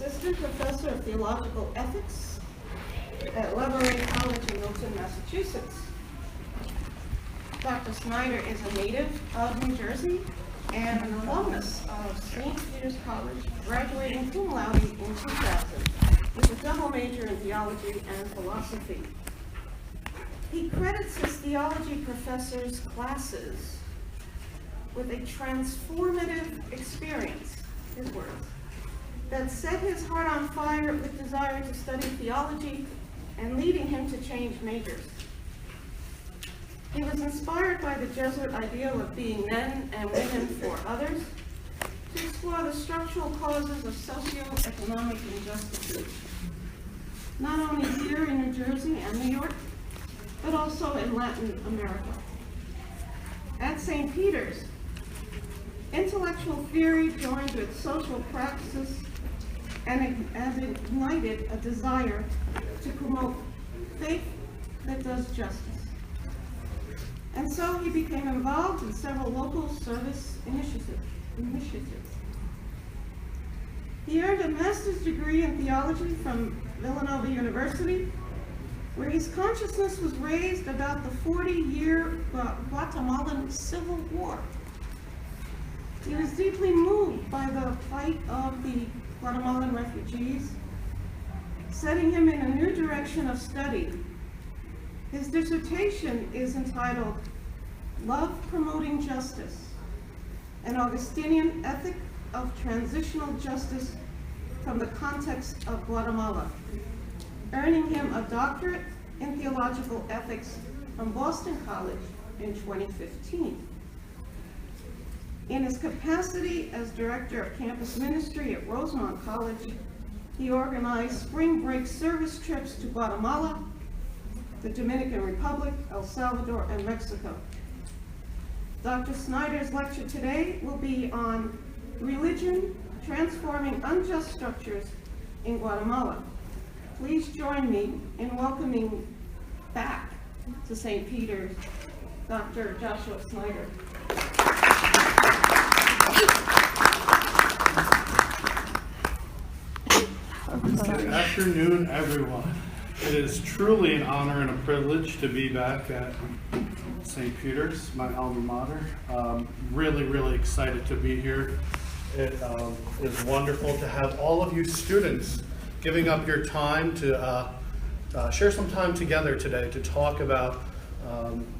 Assistant Professor of Theological Ethics at Leveray College in Milton, Massachusetts. Dr. Snyder is a native of New Jersey and an alumnus of St. Peter's College, graduating cum laude in 2000 with a double major in theology and philosophy. He credits his theology professor's classes with a transformative experience, his words, that set his heart on fire with desire to study theology and leading him to change majors. He was inspired by the Jesuit ideal of being men and women for others to explore the structural causes of socioeconomic injustices, not only here in New Jersey and New York, but also in Latin America. At St. Peter's, intellectual theory joined with social practices and ignited a desire to promote faith that does justice. And so he became involved in several local service initiatives. He earned a master's degree in theology from Villanova University, where his consciousness was raised about the 40-year Guatemalan Civil War. He was deeply moved by the plight of the Guatemalan refugees, setting him in a new direction of study. His dissertation is entitled Love Promoting Justice, an Augustinian Ethic of Transitional Justice from the Context of Guatemala, earning him a doctorate in theological ethics from Boston College in 2015. In his capacity as director of campus ministry at Rosemont College, he organized spring break service trips to Guatemala, the Dominican Republic, El Salvador, and Mexico. Dr. Snyder's lecture today will be on religion transforming unjust structures in Guatemala. Please join me in welcoming back to St. Peter's, Dr. Joshua Snyder. Good afternoon, everyone. It is truly an honor and a privilege to be back at St. Peter's, my alma mater. Really excited to be here. It is wonderful to have all of you students giving up your time to share some time together today to talk about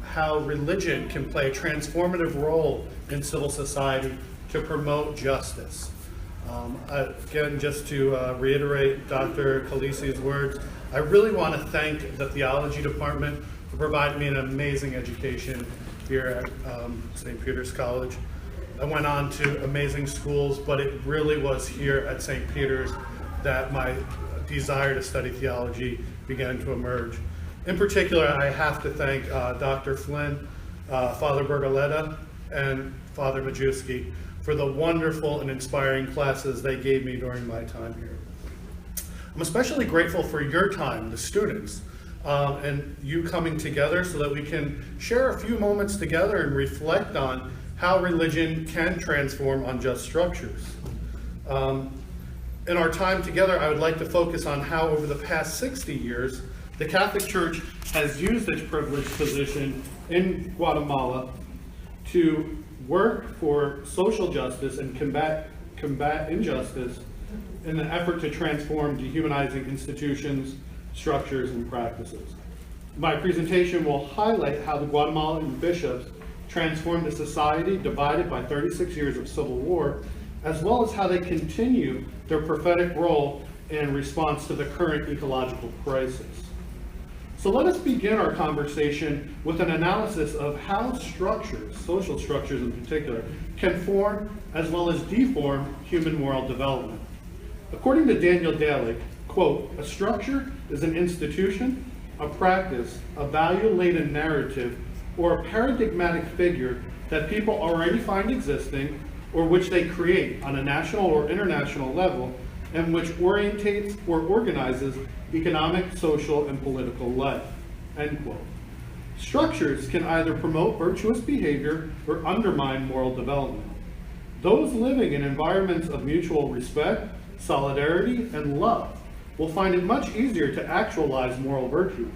how religion can play a transformative role in civil society to promote justice. Again, just to reiterate Dr. Khaleesi's words, I really want to thank the theology department for providing me an amazing education here at St. Peter's College. I went on to amazing schools, but it really was here at St. Peter's that my desire to study theology began to emerge. In particular, I have to thank Dr. Flynn, Father Bergoletta, and Father Majewski for the wonderful and inspiring classes they gave me during my time here. I'm especially grateful for your time, the students, and you coming together so that we can share a few moments together and reflect on how religion can transform unjust structures. In our time together, I would like to focus on how over the past 60 years, the Catholic Church has used its privileged position in Guatemala to work for social justice and combat injustice in an effort to transform dehumanizing institutions, structures, and practices. My presentation will highlight how the Guatemalan bishops transformed a society divided by 36 years of civil war, as well as how they continue their prophetic role in response to the current ecological crisis. So let us begin our conversation with an analysis of how structures, social structures in particular, can form as well as deform human moral development. According to Daniel Daly, quote, "A structure is an institution, a practice, a value-laden narrative, or a paradigmatic figure that people already find existing or which they create on a national or international level and which orientates or organizes economic, social, and political life," end quote. Structures can either promote virtuous behavior or undermine moral development. Those living in environments of mutual respect solidarity, and love will find it much easier to actualize moral virtue,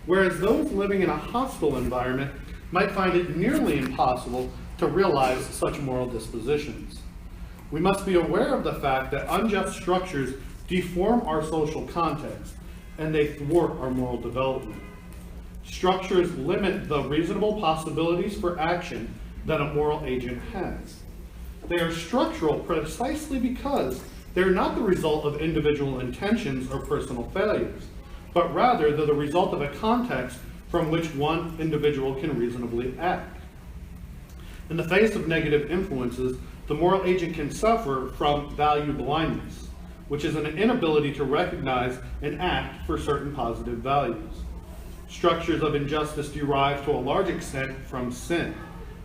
whereas those living in a hostile environment might find it nearly impossible to realize such moral dispositions. We must be aware of the fact that unjust structures deform our social context, and they thwart our moral development. Structures limit the reasonable possibilities for action that a moral agent has. They are structural precisely because they are not the result of individual intentions or personal failures, but rather they're the result of a context from which one individual can reasonably act. In the face of negative influences, the moral agent can suffer from value blindness, which is an inability to recognize and act for certain positive values. Structures of injustice derive to a large extent from sin,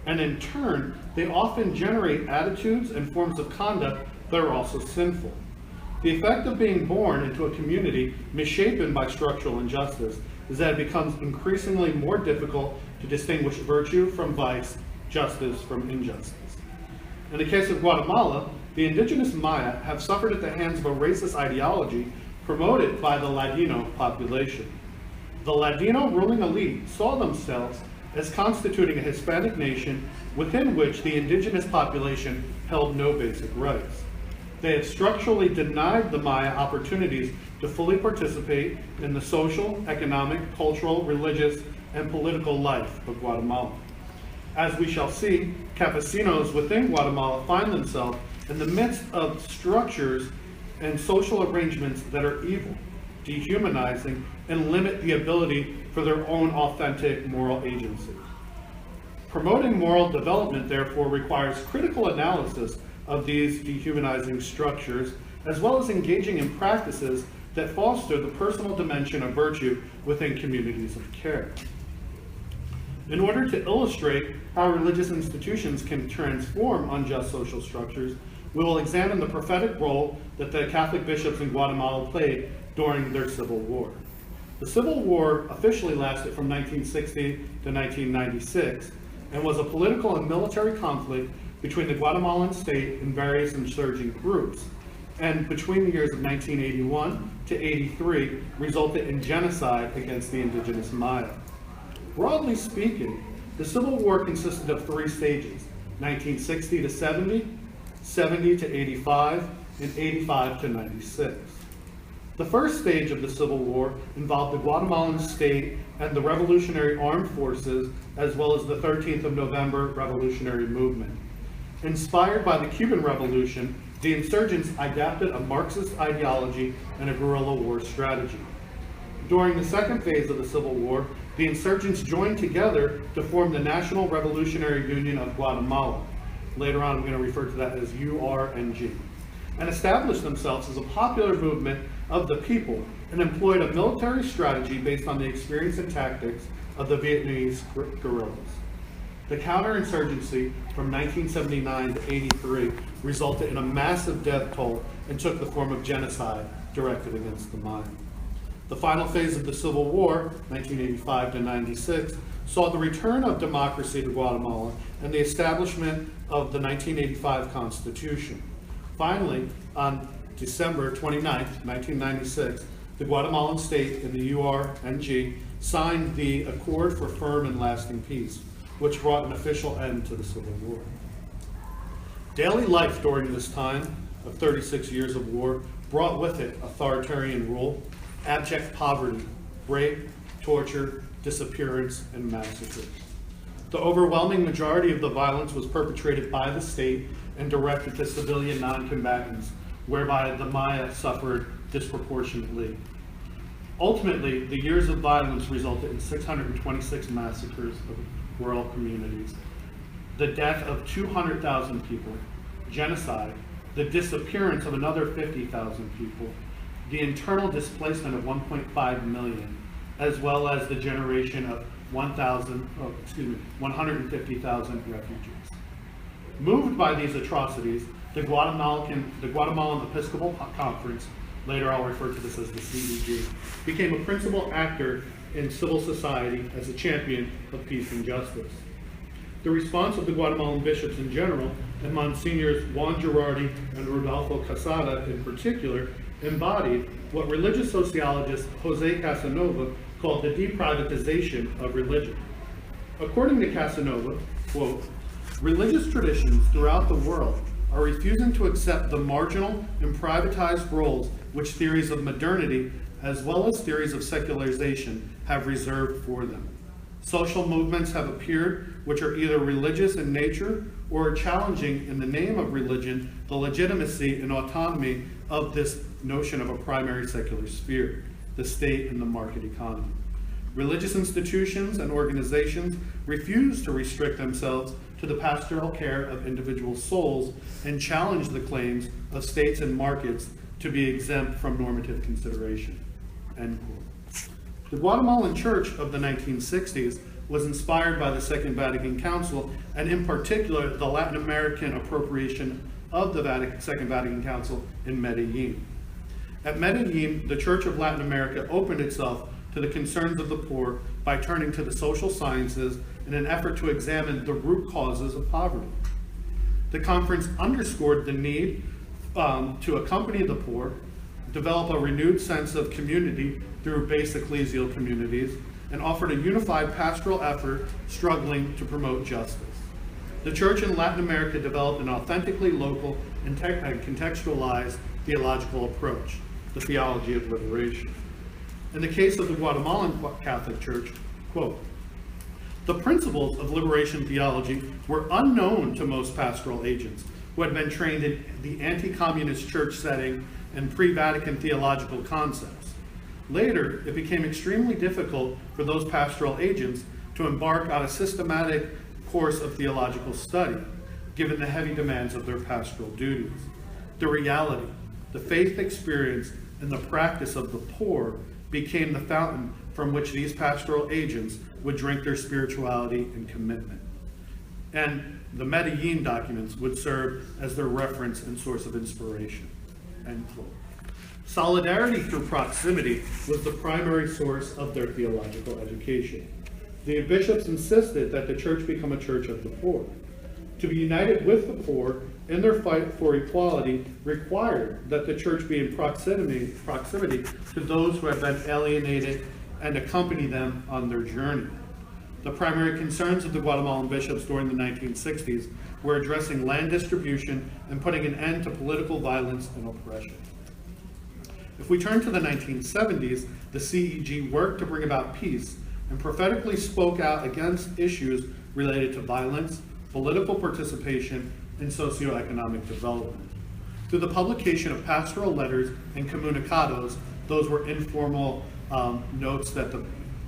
and in turn, they often generate attitudes and forms of conduct that are also sinful. The effect of being born into a community misshapen by structural injustice is that it becomes increasingly more difficult to distinguish virtue from vice, justice from injustice. In the case of Guatemala, the indigenous Maya have suffered at the hands of a racist ideology promoted by the Ladino population. The Ladino ruling elite saw themselves as constituting a Hispanic nation within which the indigenous population held no basic rights. They have structurally denied the Maya opportunities to fully participate in the social, economic, cultural, religious, and political life of Guatemala. As we shall see, campesinos within Guatemala find themselves in the midst of structures and social arrangements that are evil, dehumanizing, and limit the ability for their own authentic moral agency. Promoting moral development, therefore, requires critical analysis of these dehumanizing structures, as well as engaging in practices that foster the personal dimension of virtue within communities of care. In order to illustrate how religious institutions can transform unjust social structures, we will examine the prophetic role that the Catholic bishops in Guatemala played during their civil war. The Civil War officially lasted from 1960 to 1996 and was a political and military conflict between the Guatemalan state and various insurgent groups, and between the years of 1981 to 83 resulted in genocide against the indigenous Maya. Broadly speaking, the Civil War consisted of three stages: 1960 to 70, 70 to 85, and 85 to 96. The first stage of the Civil War involved the Guatemalan state and the Revolutionary Armed Forces, as well as the 13th of November Revolutionary Movement. Inspired by the Cuban Revolution, the insurgents adapted a Marxist ideology and a guerrilla war strategy. During the second phase of the Civil War, the insurgents joined together to form the National Revolutionary Union of Guatemala. Later on, I'm going to refer to that as URNG, and established themselves as a popular movement of the people and employed a military strategy based on the experience and tactics of the Vietnamese guerrillas. The counterinsurgency from 1979 to 83 resulted in a massive death toll and took the form of genocide directed against the Maya. The final phase of the Civil War, 1985 to 96, saw the return of democracy to Guatemala and the establishment of the 1985 Constitution. Finally, on December 29, 1996, the Guatemalan state and the URNG signed the Accord for Firm and Lasting Peace, which brought an official end to the Civil War. Daily life during this time of 36 years of war brought with it authoritarian rule, abject poverty, rape, torture, disappearance, and massacre. The overwhelming majority of the violence was perpetrated by the state and directed to civilian non-combatants, whereby the Maya suffered disproportionately. Ultimately, the years of violence resulted in 626 massacres of rural communities, the death of 200,000 people, genocide, the disappearance of another 50,000 people, the internal displacement of 1.5 million, as well as the generation of 150,000 refugees. Moved by these atrocities, the Guatemalan Episcopal Conference, later I'll refer to this as the CEG, became a principal actor in civil society as a champion of peace and justice. The response of the Guatemalan bishops in general, and Monsignors Juan Girardi and Rodolfo Casada in particular, embodied what religious sociologist Jose Casanova called the deprivatization of religion. According to Casanova, quote, religious traditions throughout the world are refusing to accept the marginal and privatized roles which theories of modernity as well as theories of secularization have reserved for them. Social movements have appeared which are either religious in nature or are challenging in the name of religion the legitimacy and autonomy of this notion of a primary secular sphere, the state and the market economy. Religious institutions and organizations refuse to restrict themselves to the pastoral care of individual souls and challenge the claims of states and markets to be exempt from normative consideration. End quote. The Guatemalan Church of the 1960s was inspired by the Second Vatican Council, and in particular, the Latin American appropriation of the Second Vatican Council in Medellin. At Medellin, the Church of Latin America opened itself to the concerns of the poor by turning to the social sciences in an effort to examine the root causes of poverty. The conference underscored the need to accompany the poor, develop a renewed sense of community through base ecclesial communities, and offered a unified pastoral effort struggling to promote justice. The Church in Latin America developed an authentically local and contextualized theological approach, the theology of liberation. In the case of the Guatemalan Catholic Church, quote, the principles of liberation theology were unknown to most pastoral agents who had been trained in the anti-communist church setting and pre-Vatican theological concepts. Later, it became extremely difficult for those pastoral agents to embark on a systematic course of theological study, given the heavy demands of their pastoral duties. The reality, the faith experience, and the practice of the poor became the fountain from which these pastoral agents would drink their spirituality and commitment. And the Medellin documents would serve as their reference and source of inspiration. End quote. Solidarity through proximity was the primary source of their theological education. The bishops insisted that the church become a church of the poor. To be united with the poor in their fight for equality required that the church be in proximity to those who have been alienated and accompany them on their journey. The primary concerns of the Guatemalan bishops during the 1960s were addressing land distribution and putting an end to political violence and oppression. If we turn to the 1970s, the CEG worked to bring about peace and prophetically spoke out against issues related to violence, political participation, and socioeconomic development. Through the publication of pastoral letters and comunicados, those were informal notes that the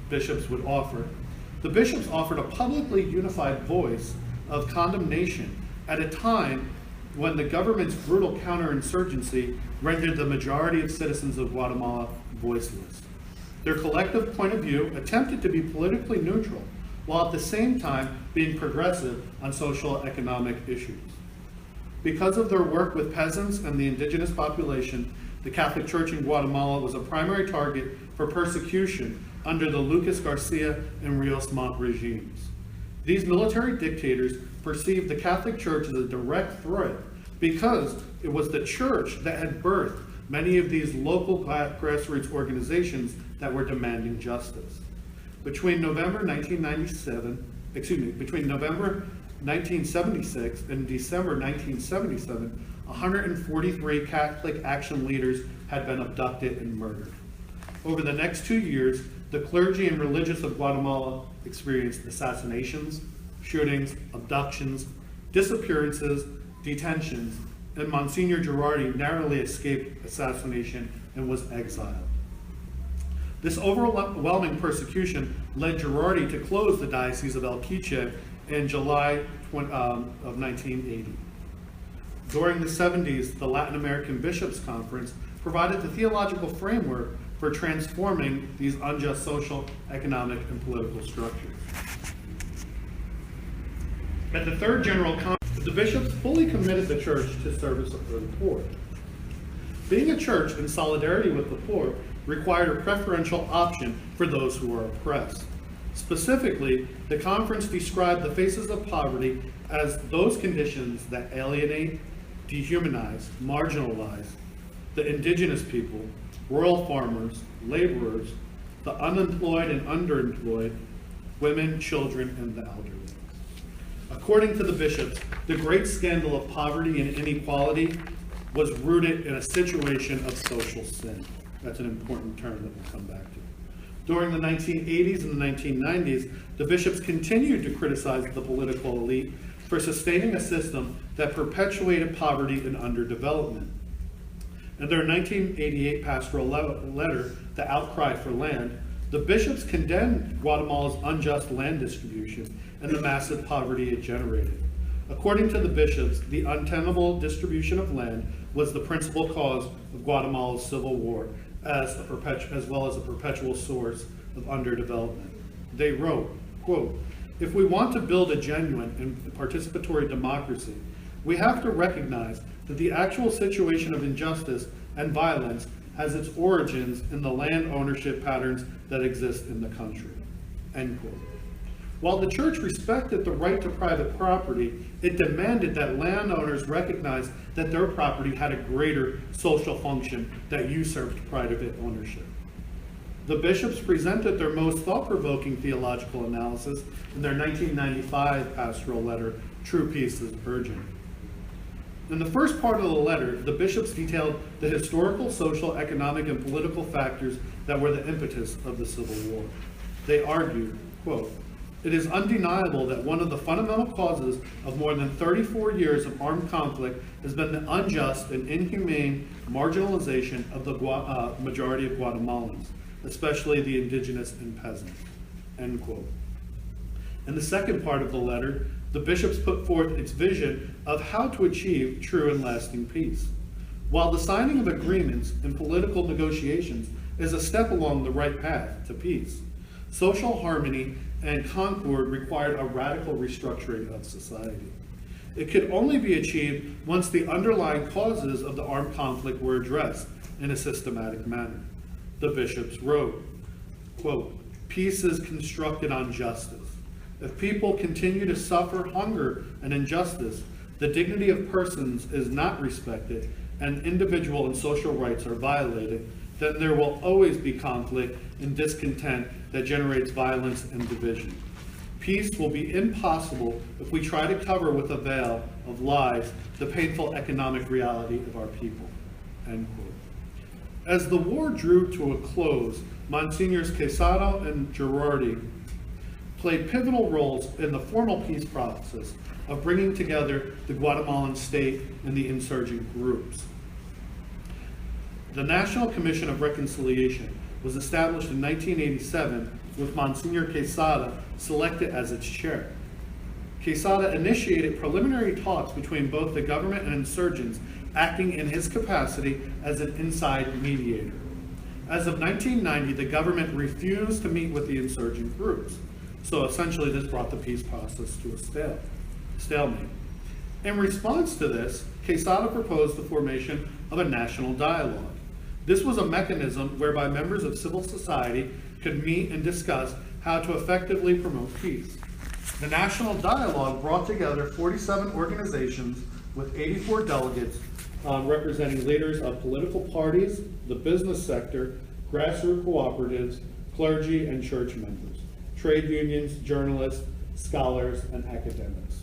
bishops would offer, the bishops offered a publicly unified voice of condemnation at a time when the government's brutal counterinsurgency rendered the majority of citizens of Guatemala voiceless. Their collective point of view attempted to be politically neutral, while at the same time being progressive on social economic issues. Because of their work with peasants and the indigenous population, the Catholic Church in Guatemala was a primary target for persecution under the Lucas Garcia and Rios Montt regimes. These military dictators perceived the Catholic Church as a direct threat because it was the church that had birthed many of these local grassroots organizations that were demanding justice. Between November 1976 and December 1977, 143 Catholic action leaders had been abducted and murdered. Over the next 2 years, the clergy and religious of Guatemala experienced assassinations, shootings, abductions, disappearances, detentions, and Monsignor Girardi narrowly escaped assassination and was exiled. This overwhelming persecution led Girardi to close the Diocese of El Quiche in July of 1980. During the 70s, the Latin American Bishops' Conference provided the theological framework for transforming these unjust social, economic, and political structures. At the Third General Conference, the bishops fully committed the church to service for the poor. Being a church in solidarity with the poor required a preferential option for those who are oppressed. Specifically, the conference described the faces of poverty as those conditions that alienate, dehumanize, marginalize the indigenous people, rural farmers, laborers, the unemployed and underemployed, women, children, and the elderly. According to the bishops, the great scandal of poverty and inequality was rooted in a situation of social sin. That's an important term that we'll come back to. During the 1980s and the 1990s, the bishops continued to criticize the political elite for sustaining a system that perpetuated poverty and underdevelopment. In their 1988 pastoral letter, The Outcry for Land, the bishops condemned Guatemala's unjust land distribution and the massive poverty it generated. According to the bishops, the untenable distribution of land was the principal cause of Guatemala's civil war, as well as a perpetual source of underdevelopment. They wrote, quote, "If we want to build a genuine and participatory democracy, we have to recognize that the actual situation of injustice and violence has its origins in the land ownership patterns that exist in the country." End quote. While the church respected the right to private property, it demanded that landowners recognize that their property had a greater social function that usurped private ownership. The bishops presented their most thought-provoking theological analysis in their 1995 pastoral letter, True Peace is Urgent. In the first part of the letter, the bishops detailed the historical, social, economic, and political factors that were the impetus of the Civil War. They argued, quote, "It is undeniable that one of the fundamental causes of more than 34 years of armed conflict has been the unjust and inhumane marginalization of the majority of Guatemalans, especially the indigenous and peasants." End quote. In the second part of the letter, the bishops put forth its vision of how to achieve true and lasting peace. While the signing of agreements and political negotiations is a step along the right path to peace, social harmony and concord required a radical restructuring of society. It could only be achieved once the underlying causes of the armed conflict were addressed in a systematic manner. The bishops wrote, quote, "Peace is constructed on justice. If people continue to suffer hunger and injustice, the dignity of persons is not respected, and individual and social rights are violated, then there will always be conflict and discontent that generates violence and division. Peace will be impossible if we try to cover with a veil of lies the painful economic reality of our people." End quote. As the war drew to a close, Monsignors Quesada and Girardi played pivotal roles in the formal peace process of bringing together the Guatemalan state and the insurgent groups. The National Commission of Reconciliation was established in 1987 with Monsignor Quesada selected as its chair. Quesada initiated preliminary talks between both the government and insurgents, acting in his capacity as an inside mediator. As of 1990, the government refused to meet with the insurgent groups. So essentially this brought the peace process to a stalemate. In response to this, Quesada proposed the formation of a national dialogue. This was a mechanism whereby members of civil society could meet and discuss how to effectively promote peace. The national dialogue brought together 47 organizations with 84 delegates representing leaders of political parties, the business sector, grassroots cooperatives, clergy, and church members, trade unions, journalists, scholars, and academics.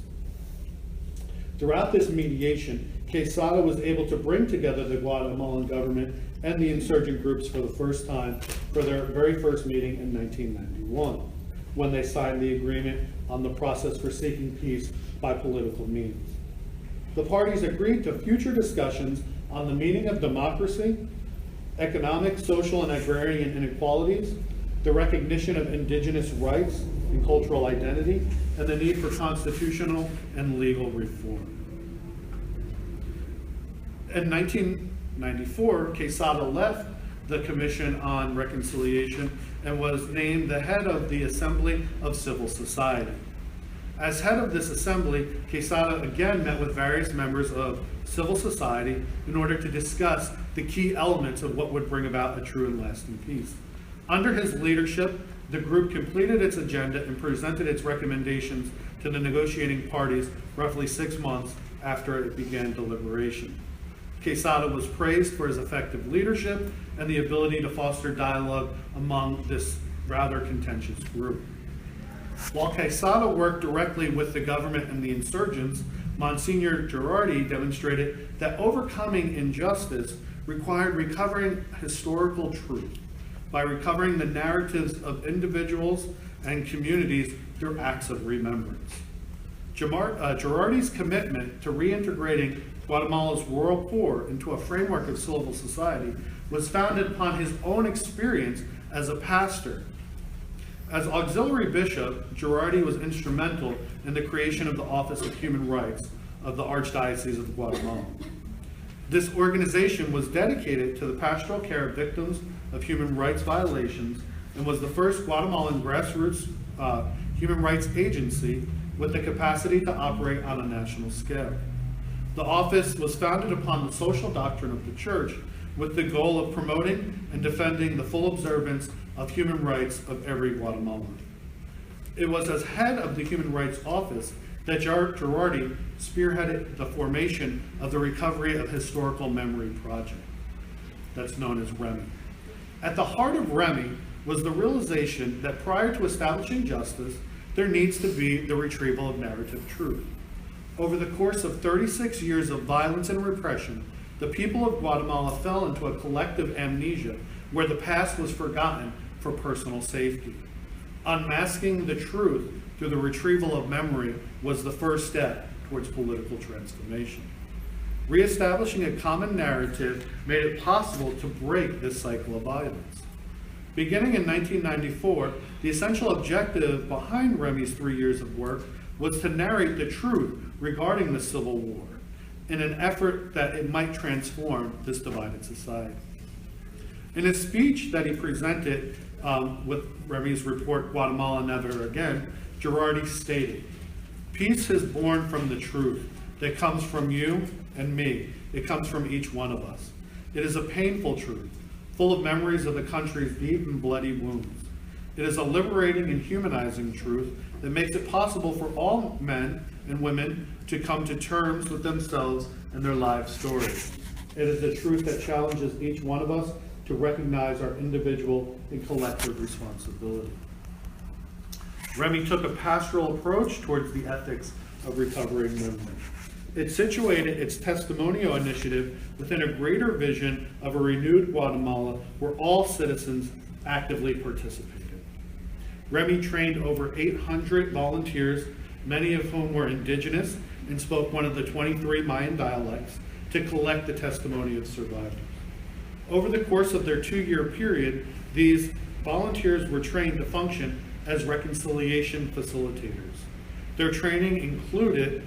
Throughout this mediation, Quesada was able to bring together the Guatemalan government and the insurgent groups for the first time for their very first meeting in 1991, when they signed the agreement on the process for seeking peace by political means. The parties agreed to future discussions on the meaning of democracy, economic, social, and agrarian inequalities, the recognition of indigenous rights and cultural identity, and the need for constitutional and legal reform. In 1994, Quesada left the Commission on Reconciliation and was named the head of the Assembly of Civil Society. As head of this assembly, Quesada again met with various members of civil society in order to discuss the key elements of what would bring about a true and lasting peace. Under his leadership, the group completed its agenda and presented its recommendations to the negotiating parties roughly 6 months after it began deliberation. Quesada was praised for his effective leadership and the ability to foster dialogue among this rather contentious group. While Quesada worked directly with the government and the insurgents, Monsignor Girardi demonstrated that overcoming injustice required recovering historical truth by recovering the narratives of individuals and communities through acts of remembrance. Girardi's commitment to reintegrating Guatemala's rural poor into a framework of civil society was founded upon his own experience as a pastor. As auxiliary bishop, Girardi was instrumental in the creation of the Office of Human Rights of the Archdiocese of Guatemala. This organization was dedicated to the pastoral care of victims of human rights violations and was the first Guatemalan grassroots human rights agency with the capacity to operate on a national scale. The office was founded upon the social doctrine of the Church with the goal of promoting and defending the full observance of human rights of every Guatemalan. It was as head of the Human Rights Office that Girardi spearheaded the formation of the Recovery of Historical Memory Project, that's known as REMI. At the heart of REMI was the realization that prior to establishing justice, there needs to be the retrieval of narrative truth. Over the course of 36 years of violence and repression, the people of Guatemala fell into a collective amnesia where the past was forgotten for personal safety. Unmasking the truth through the retrieval of memory was the first step towards political transformation. Reestablishing a common narrative made it possible to break this cycle of violence. Beginning in 1994, the essential objective behind REMI's 3 years of work was to narrate the truth regarding the Civil War in an effort that it might transform this divided society. In a speech that he presented with REMI's report, Guatemala Never Again, Girardi stated, "Peace is born from the truth that comes from you and me. It comes from each one of us. It is a painful truth, full of memories of the country's deep and bloody wounds. It is a liberating and humanizing truth that makes it possible for all men and women to come to terms with themselves and their life stories. It is a truth that challenges each one of us to recognize our individual and collective responsibility." REMI took a pastoral approach towards the ethics of recovering memory. It situated its testimonial initiative within a greater vision of a renewed Guatemala where all citizens actively participated. REMI trained over 800 volunteers, many of whom were indigenous and spoke one of the 23 Mayan dialects, to collect the testimony of survivors. Over the course of their 2-year period, these volunteers were trained to function as reconciliation facilitators. Their training included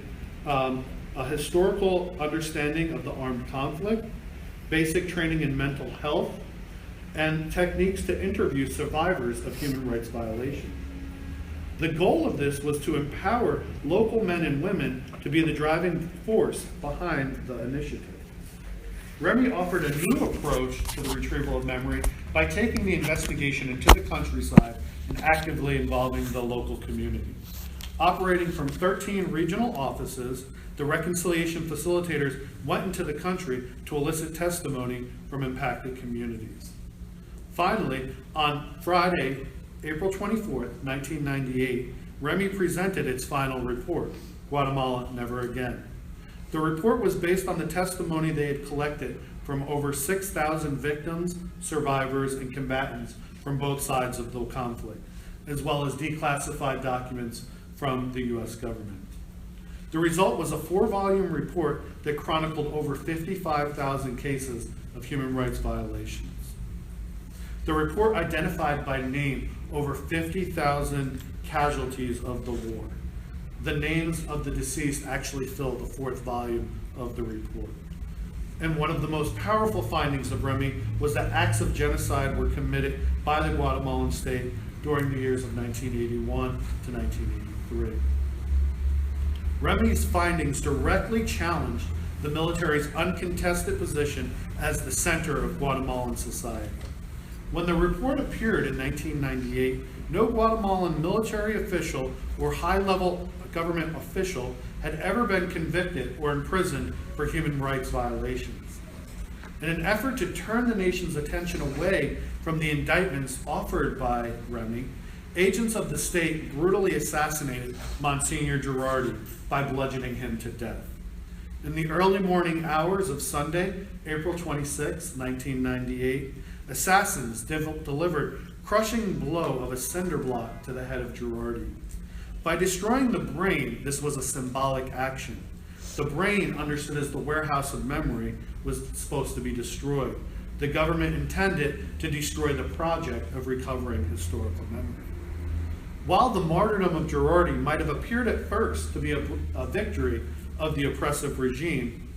a historical understanding of the armed conflict, basic training in mental health, and techniques to interview survivors of human rights violations. The goal of this was to empower local men and women to be the driving force behind the initiative. REMI offered a new approach to the retrieval of memory by taking the investigation into the countryside and actively involving the local community. Operating from 13 regional offices, the reconciliation facilitators went into the country to elicit testimony from impacted communities. Finally, on Friday, April 24th, 1998, REMI presented its final report, Guatemala Never Again. The report was based on the testimony they had collected from over 6,000 victims, survivors, and combatants from both sides of the conflict, as well as declassified documents from the U.S. government. The result was a 4-volume report that chronicled over 55,000 cases of human rights violations. The report identified by name over 50,000 casualties of the war. The names of the deceased actually fill the 4th volume of the report. And one of the most powerful findings of REMI was that acts of genocide were committed by the Guatemalan state during the years of 1981 to 1983. REMI's findings directly challenged the military's uncontested position as the center of Guatemalan society. When the report appeared in 1998, no Guatemalan military official or high-level government official had ever been convicted or imprisoned for human rights violations. In an effort to turn the nation's attention away from the indictments offered by Remy, agents of the state brutally assassinated Monsignor Girardi by bludgeoning him to death. In the early morning hours of Sunday, April 26, 1998, assassins delivered crushing blow of a cinder block to the head of Girardi. By destroying the brain, this was a symbolic action. The brain, understood as the warehouse of memory, was supposed to be destroyed. The government intended to destroy the project of recovering historical memory. While the martyrdom of Girardi might have appeared at first to be a victory of the oppressive regime,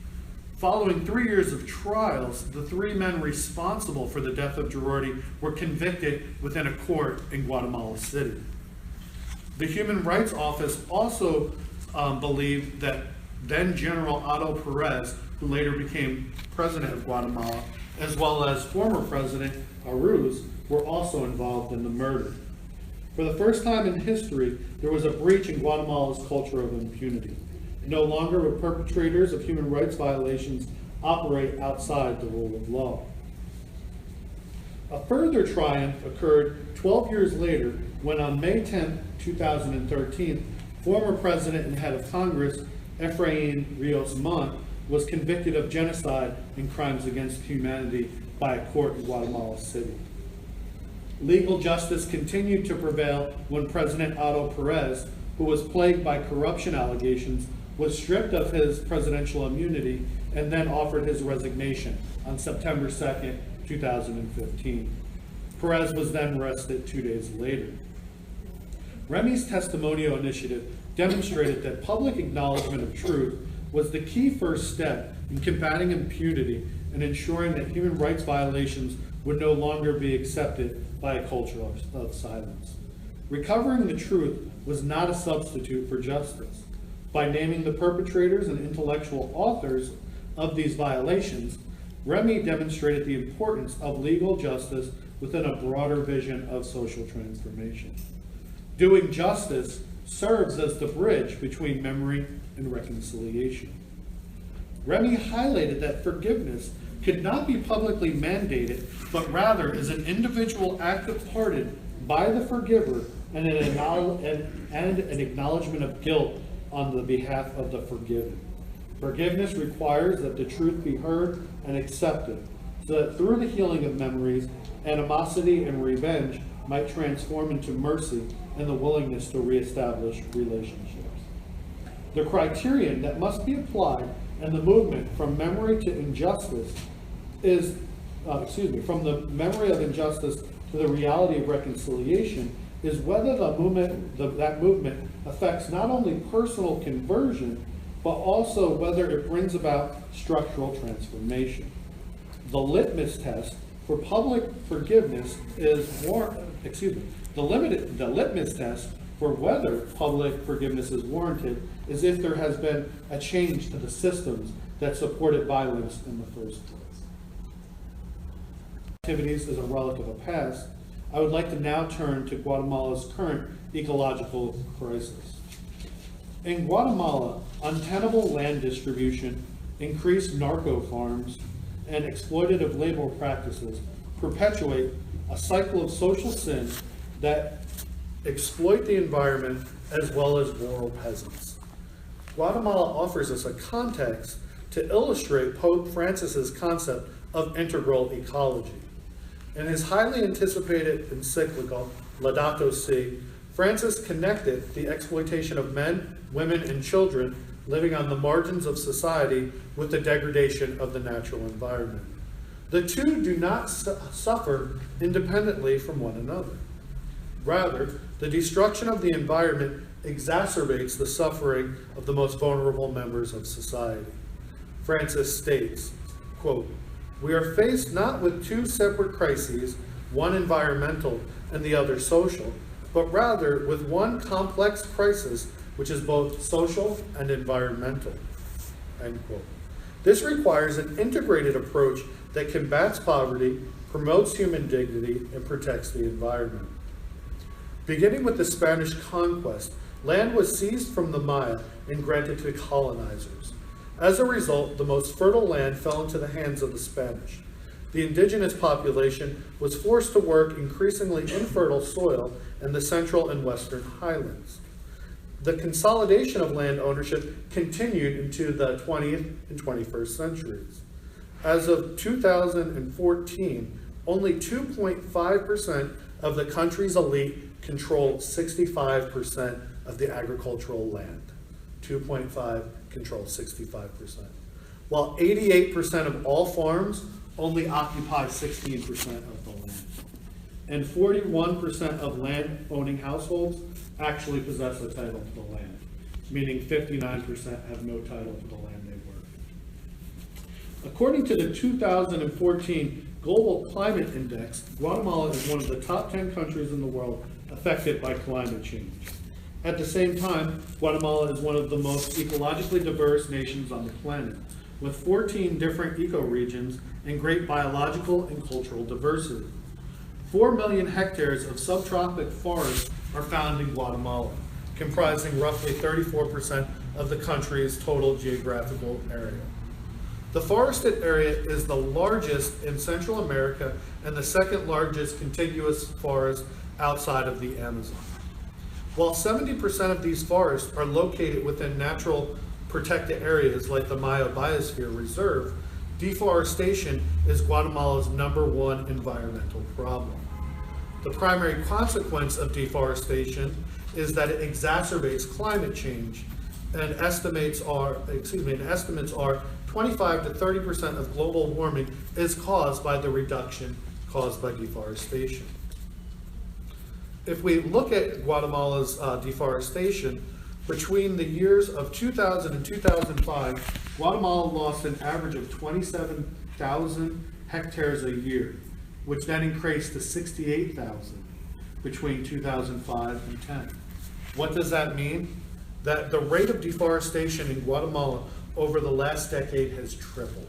following 3 years of trials, the 3 men responsible for the death of Girardi were convicted within a court in Guatemala City. The Human Rights Office also believed that then General Otto Perez, who later became president of Guatemala, as well as former President Aruz, were also involved in the murder. For the first time in history, there was a breach in Guatemala's culture of impunity. No longer would perpetrators of human rights violations operate outside the rule of law. A further triumph occurred 12 years later when on May 10, 2013, former President and head of Congress, Efrain Rios Montt, was convicted of genocide and crimes against humanity by a court in Guatemala City. Legal justice continued to prevail when President Otto Perez, who was plagued by corruption allegations, was stripped of his presidential immunity and then offered his resignation on September 2nd, 2015. Perez was then arrested 2 days later. Remy's testimonial initiative demonstrated that public acknowledgement of truth was the key first step in combating impunity and ensuring that human rights violations would no longer be accepted by a culture of silence. Recovering the truth was not a substitute for justice. By naming the perpetrators and intellectual authors of these violations, Remy demonstrated the importance of legal justice within a broader vision of social transformation. Doing justice serves as the bridge between memory and reconciliation. Remy highlighted that forgiveness could not be publicly mandated, but rather is an individual act of pardon by the forgiver and an acknowledgement of guilt on the behalf of the forgiven. Forgiveness requires that the truth be heard and accepted, so that through the healing of memories, animosity and revenge might transform into mercy and the willingness to reestablish relationships. The criterion that must be applied in the movement from memory to injustice is, from the memory of injustice to the reality of reconciliation is whether that movement affects not only personal conversion, but also whether it brings about structural transformation. The litmus test for public forgiveness is the litmus test for whether public forgiveness is warranted is if there has been a change to the systems that supported violence in the first place. Activities as a relic of a past, I would like to now turn to Guatemala's current ecological crisis. In Guatemala, untenable land distribution, increased narco farms, and exploitative labor practices perpetuate a cycle of social sin that exploit the environment as well as rural peasants. Guatemala offers us a context to illustrate Pope Francis's concept of integral ecology. In his highly anticipated encyclical, Laudato Si', Francis connected the exploitation of men, women, and children living on the margins of society with the degradation of the natural environment. The two do not suffer independently from one another. Rather, the destruction of the environment exacerbates the suffering of the most vulnerable members of society. Francis states, quote, "We are faced not with two separate crises, one environmental and the other social, but rather with one complex crisis which is both social and environmental." End quote. This requires an integrated approach that combats poverty, promotes human dignity, and protects the environment. Beginning with the Spanish conquest, land was seized from the Maya and granted to colonizers. As a result, the most fertile land fell into the hands of the Spanish. The indigenous population was forced to work increasingly infertile soil in the central and western highlands. The consolidation of land ownership continued into the 20th and 21st centuries. As of 2014, only 2.5% of the country's elite controlled 65% of the agricultural land. 2.5 controlled 65%. While 88% of all farms only occupy 16% of the land. And 41% of land-owning households actually possess a title to the land, meaning 59% have no title to the land they work. According to the 2014 Global Climate Index, Guatemala is one of the top 10 countries in the world affected by climate change. At the same time, Guatemala is one of the most ecologically diverse nations on the planet, with 14 different ecoregions and great biological and cultural diversity. 4 million hectares of subtropic forests are found in Guatemala, comprising roughly 34% of the country's total geographical area. The forested area is the largest in Central America and the second largest contiguous forest outside of the Amazon. While 70% of these forests are located within natural protected areas like the Maya Biosphere Reserve, deforestation is Guatemala's #1 environmental problem. The primary consequence of deforestation is that it exacerbates climate change, and estimates are 25 to 30% of global warming is caused by the reduction caused by deforestation. If we look at Guatemala's deforestation, between the years of 2000 and 2005, Guatemala lost an average of 27,000 hectares a year, which then increased to 68,000 between 2005 and 10. What does that mean? That the rate of deforestation in Guatemala over the last decade has tripled.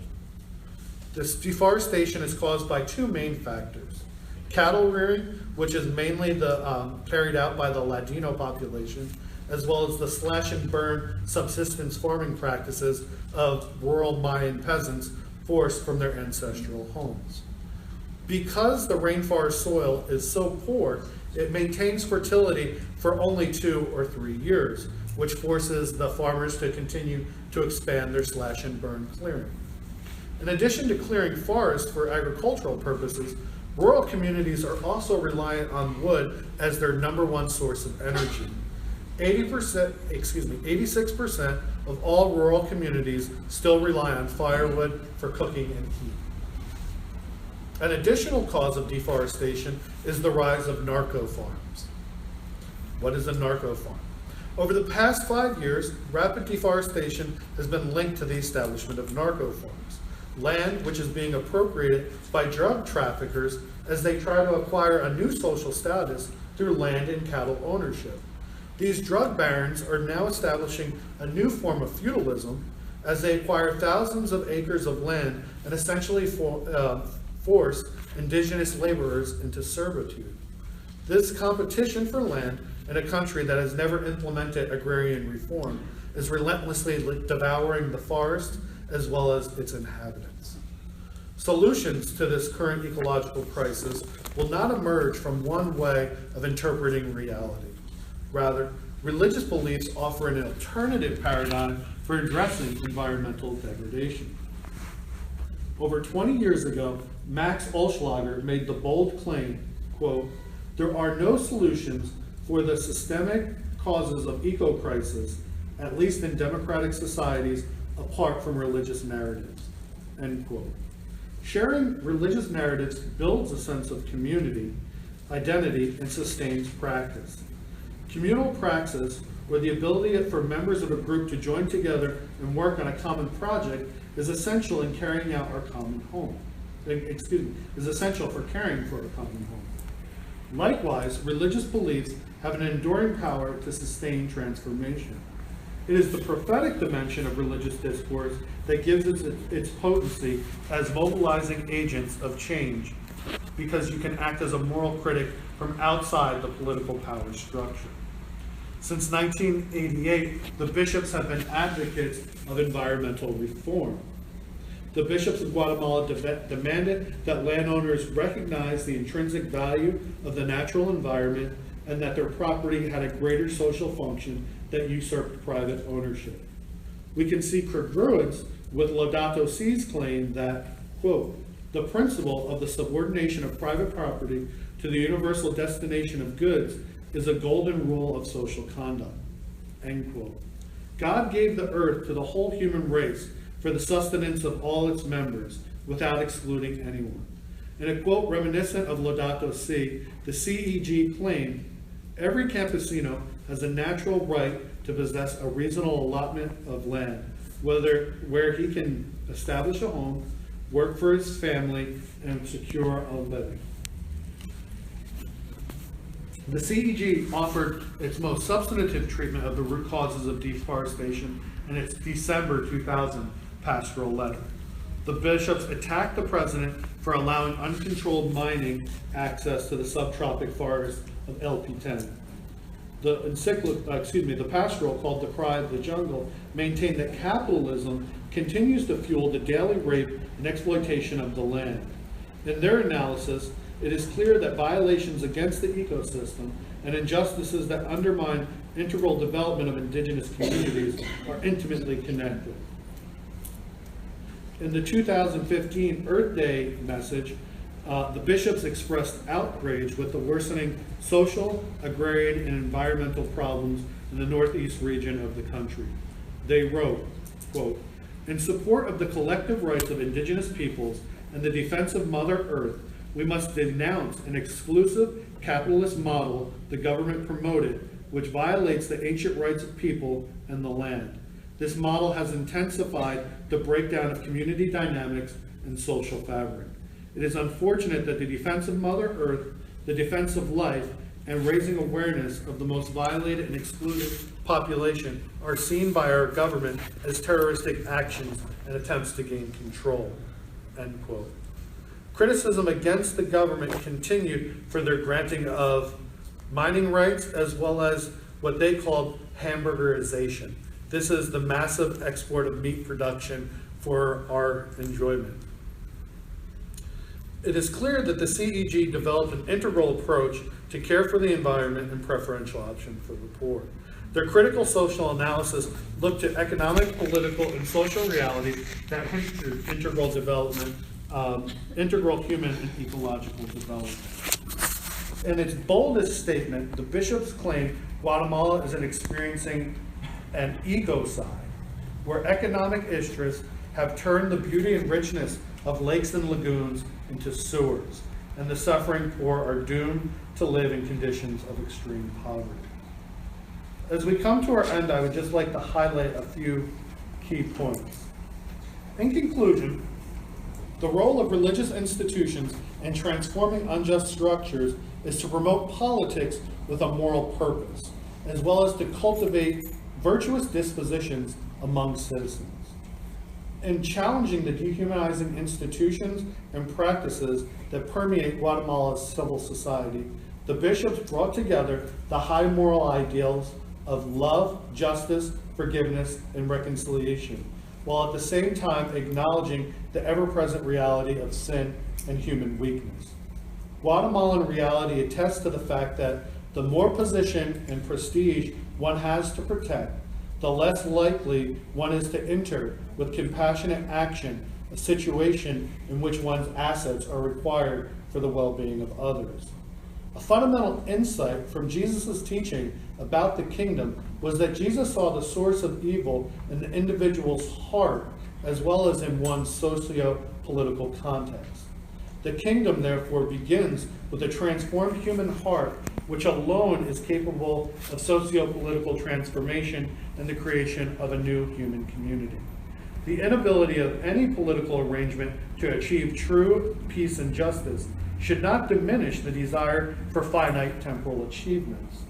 This deforestation is caused by two main factors: cattle rearing, which is mainly carried out by the Latino population, as well as the slash and burn subsistence farming practices of rural Mayan peasants forced from their ancestral homes. Because the rainforest soil is so poor, it maintains fertility for only 2 or 3 years, which forces the farmers to continue to expand their slash and burn clearing. In addition to clearing forests for agricultural purposes, rural communities are also reliant on wood as their #1 source of energy. 86% of all rural communities still rely on firewood for cooking and heat. An additional cause of deforestation is the rise of narco farms. What is a narco farm? Over the past 5 years, rapid deforestation has been linked to the establishment of narco farms, land which is being appropriated by drug traffickers as they try to acquire a new social status through land and cattle ownership. These drug barons are now establishing a new form of feudalism as they acquire thousands of acres of land and essentially force indigenous laborers into servitude. This competition for land in a country that has never implemented agrarian reform is relentlessly devouring the forest as well as its inhabitants. Solutions to this current ecological crisis will not emerge from one way of interpreting reality. Rather, religious beliefs offer an alternative paradigm for addressing environmental degradation. Over 20 years ago, Max Olschlager made the bold claim, quote, "There are no solutions for the systemic causes of eco-crisis, at least in democratic societies, apart from religious narratives," end quote. Sharing religious narratives builds a sense of community, identity, and sustains practice. Communal praxis, or the ability for members of a group to join together and work on a common project, is essential in carrying out our common home. Is essential for caring for a common home. Likewise, religious beliefs have an enduring power to sustain transformation. It is the prophetic dimension of religious discourse that gives it its potency as mobilizing agents of change because you can act as a moral critic from outside the political power structure. Since 1988, the bishops have been advocates of environmental reform. The bishops of Guatemala demanded that landowners recognize the intrinsic value of the natural environment and that their property had a greater social function that usurped private ownership. We can see congruence with Laudato Si's claim that, quote, the principle of the subordination of private property to the universal destination of goods is a golden rule of social conduct, end quote. God gave the earth to the whole human race for the sustenance of all its members, without excluding anyone. In a quote reminiscent of Laudato Si, the CEG claimed, every campesino has a natural right to possess a reasonable allotment of land, where he can establish a home, work for his family, and secure a living. The CEG offered its most substantive treatment of the root causes of deforestation in its December 2000 pastoral letter. The bishops attacked the president for allowing uncontrolled mining access to the subtropic forest of LP10. The pastoral, called The Cry of the Jungle, maintained that capitalism continues to fuel the daily rape and exploitation of the land. In their analysis, it is clear that violations against the ecosystem and injustices that undermine integral development of indigenous communities are intimately connected. In the 2015 Earth Day message, the bishops expressed outrage with the worsening social, agrarian, and environmental problems in the northeast region of the country. They wrote, quote, in support of the collective rights of indigenous peoples and the defense of Mother Earth, we must denounce an exclusive capitalist model the government promoted, which violates the ancient rights of people and the land. This model has intensified the breakdown of community dynamics and social fabric. It is unfortunate that the defense of Mother Earth, the defense of life, and raising awareness of the most violated and excluded population are seen by our government as terroristic actions and attempts to gain control, end quote. Criticism against the government continued for their granting of mining rights as well as what they called hamburgerization. This is the massive export of meat production for our enjoyment. It is clear that the CEG developed an integral approach to care for the environment and preferential option for the poor. Their critical social analysis looked to economic, political, and social realities that hindered integral development, integral human and ecological development. In its boldest statement, the bishops claim Guatemala is experiencing an ecocide, where economic interests have turned the beauty and richness of lakes and lagoons into sewers, and the suffering poor are doomed to live in conditions of extreme poverty. As we come to our end, I would just like to highlight a few key points. In conclusion, the role of religious institutions in transforming unjust structures is to promote politics with a moral purpose, as well as to cultivate virtuous dispositions among citizens. In challenging the dehumanizing institutions and practices that permeate Guatemala's civil society, the bishops brought together the high moral ideals of love, justice, forgiveness, and reconciliation, while at the same time acknowledging the ever-present reality of sin and human weakness. Guatemalan reality attests to the fact that the more position and prestige one has to protect, the less likely one is to enter with compassionate action a situation in which one's assets are required for the well-being of others. A fundamental insight from Jesus' teaching about the kingdom was that Jesus saw the source of evil in the individual's heart as well as in one's socio-political context. The kingdom, therefore, begins with a transformed human heart, which alone is capable of socio-political transformation and the creation of a new human community. The inability of any political arrangement to achieve true peace and justice should not diminish the desire for finite temporal achievements.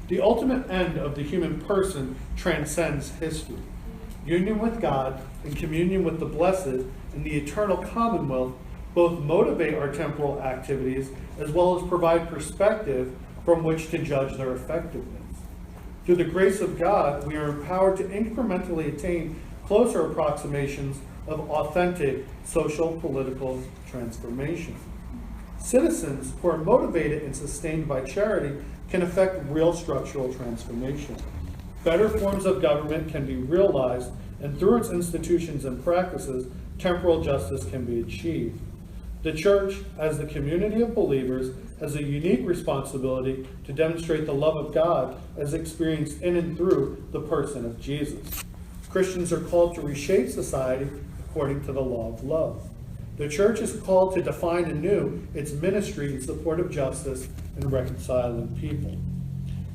The ultimate end of the human person transcends history. Union with God and communion with the blessed in the eternal commonwealth both motivate our temporal activities as well as provide perspective from which to judge their effectiveness. Through the grace of God, we are empowered to incrementally attain closer approximations of authentic social political transformation. Citizens who are motivated and sustained by charity can effect real structural transformation. Better forms of government can be realized, and through its institutions and practices, temporal justice can be achieved. The church, as the community of believers, has a unique responsibility to demonstrate the love of God as experienced in and through the person of Jesus. Christians are called to reshape society according to the law of love. The church is called to define anew its ministry in support of justice and reconciling people.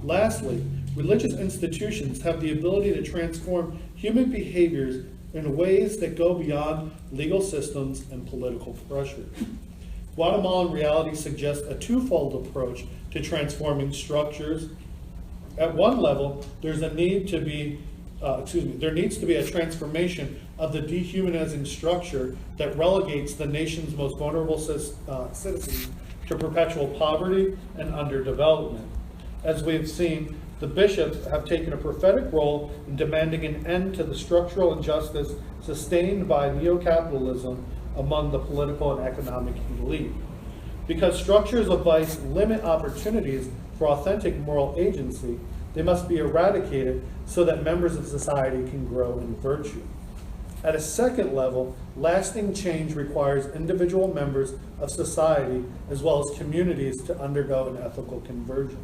Lastly, religious institutions have the ability to transform human behaviors in ways that go beyond legal systems and political pressure. Guatemalan reality suggests a twofold approach to transforming structures. At one level, there needs to be a transformation of the dehumanizing structure that relegates the nation's most vulnerable citizens to perpetual poverty and underdevelopment. As we have seen, the bishops have taken a prophetic role in demanding an end to the structural injustice sustained by neo-capitalism among the political and economic elite. Because structures of vice limit opportunities for authentic moral agency, they must be eradicated so that members of society can grow in virtue. At a second level, lasting change requires individual members of society as well as communities to undergo an ethical conversion.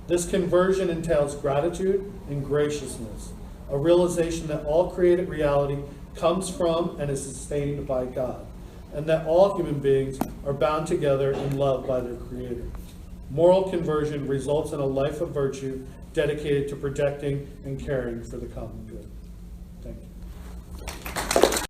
This conversion entails gratitude and graciousness, a realization that all created reality comes from and is sustained by God, and that all human beings are bound together in love by their Creator. Moral conversion results in a life of virtue dedicated to protecting and caring for the common good.